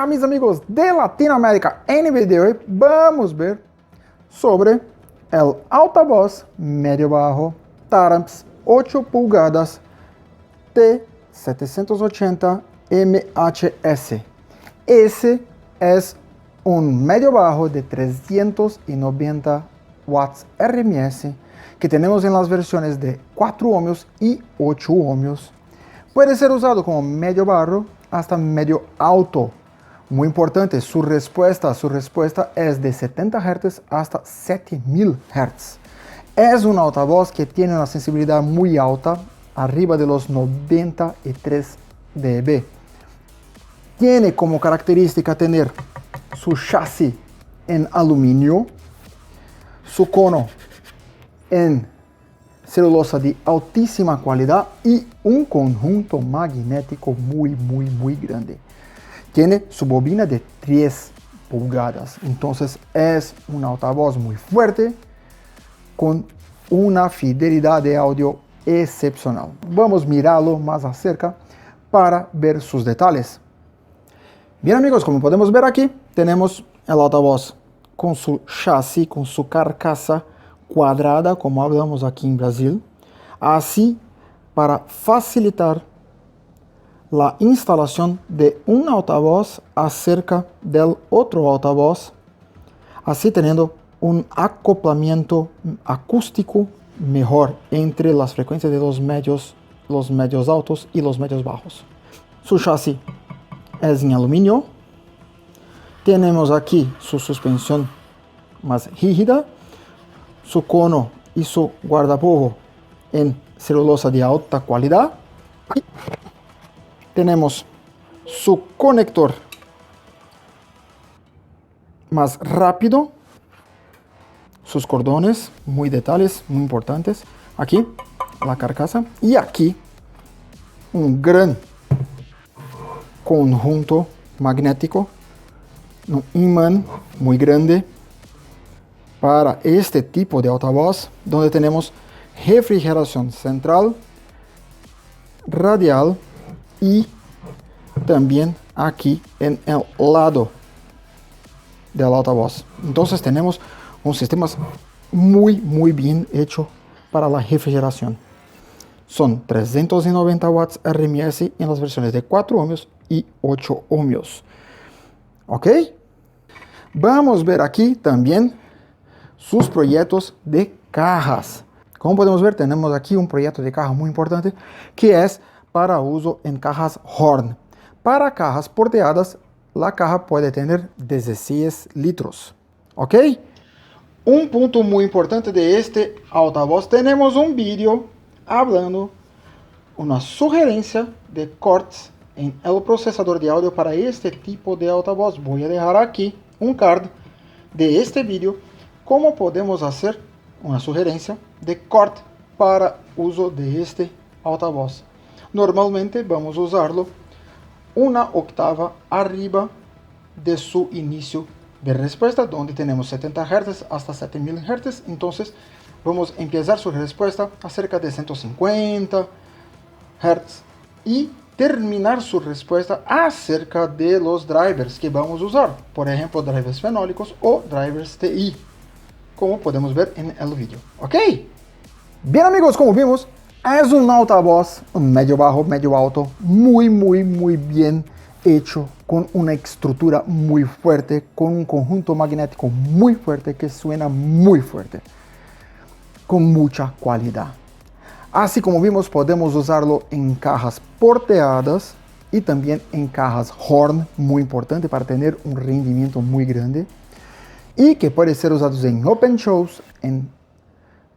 mis amigos de Latinoamérica. En el video de hoy vamos a ver sobre el altavoz medio-bajo Taramps 8 pulgadas T780 MHS. Ese es un medio-bajo de 390 watts RMS que tenemos en las versiones de 4 ohmios y 8 ohmios. Puede ser usado como medio bajo hasta medio alto. Muy importante, su respuesta es de 70 Hz hasta 7000 Hz. Es un altavoz que tiene una sensibilidad muy alta, arriba de los 93 dB. Tiene como característica tener su chasis en aluminio, su cono en celulosa de altísima calidad y un conjunto magnético muy grande. Tiene su bobina de 3 pulgadas, entonces es un altavoz muy fuerte con una fidelidad de audio excepcional. Vamos a mirarlo más acerca para ver sus detalles. Bien amigos, como podemos ver aquí, tenemos el altavoz con su chasis, con su carcasa cuadrada, como hablamos aquí en Brasil, así para facilitar la instalación de un altavoz acerca del otro altavoz, así teniendo un acoplamiento acústico mejor entre las frecuencias de los medios altos y los medios bajos. Su chasis es en aluminio. Tenemos aquí su suspensión más rígida, su cono y su guardapolvo en celulosa de alta calidad. Aquí tenemos su conector más rápido, sus cordones, muy detalles, muy importantes. Aquí la carcasa y aquí un gran conjunto magnético, un imán muy grande para este tipo de altavoz, donde tenemos refrigeración central, radial y también aquí en el lado del altavoz. Entonces tenemos un sistema muy bien hecho para la refrigeración. Son 390 watts RMS en las versiones de 4 ohmios y 8 ohmios. ¿Ok? Vamos a ver aquí también sus proyectos de cajas. Como podemos ver, tenemos aquí un proyecto de caja muy importante que es para uso en cajas Horn. Para cajas porteadas, la caja puede tener 16 litros. ¿Ok? Un punto muy importante de este altavoz, tenemos un vídeo hablando una sugerencia de cortes en el procesador de audio para este tipo de altavoz. Voy a dejar aquí un card de este vídeo, cómo podemos hacer una sugerencia de corte para uso de este altavoz. Normalmente vamos a usarlo una octava arriba de su inicio de respuesta, donde tenemos 70 Hz hasta 7000 Hz. Entonces vamos a empezar su respuesta a cerca de 150 Hz y terminar su respuesta acerca de los drivers que vamos a usar, por ejemplo drivers fenólicos o drivers TI, como podemos ver en el vídeo. ¿Ok? Bien amigos, como vimos, es un altavoz medio bajo, medio alto, muy bien hecho, con una estructura muy fuerte, con un conjunto magnético muy fuerte que suena muy fuerte, con mucha calidad. Así como vimos, podemos usarlo en cajas porteadas y también en cajas Horn, muy importante para tener un rendimiento muy grande, y que puede ser usados en open shows, en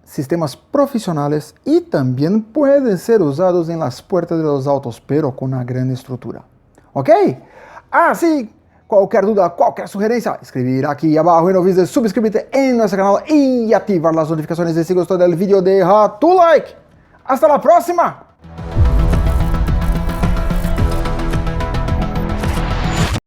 sistemas profesionales y también pueden ser usados en las puertas de los autos, pero con una gran estructura. ¿Ok? Así, cualquier duda, cualquier sugerencia, escribir aquí abajo y no olvides suscribirte en nuestro canal y activar las notificaciones. Si gustó del vídeo, deja tu like. Hasta la próxima.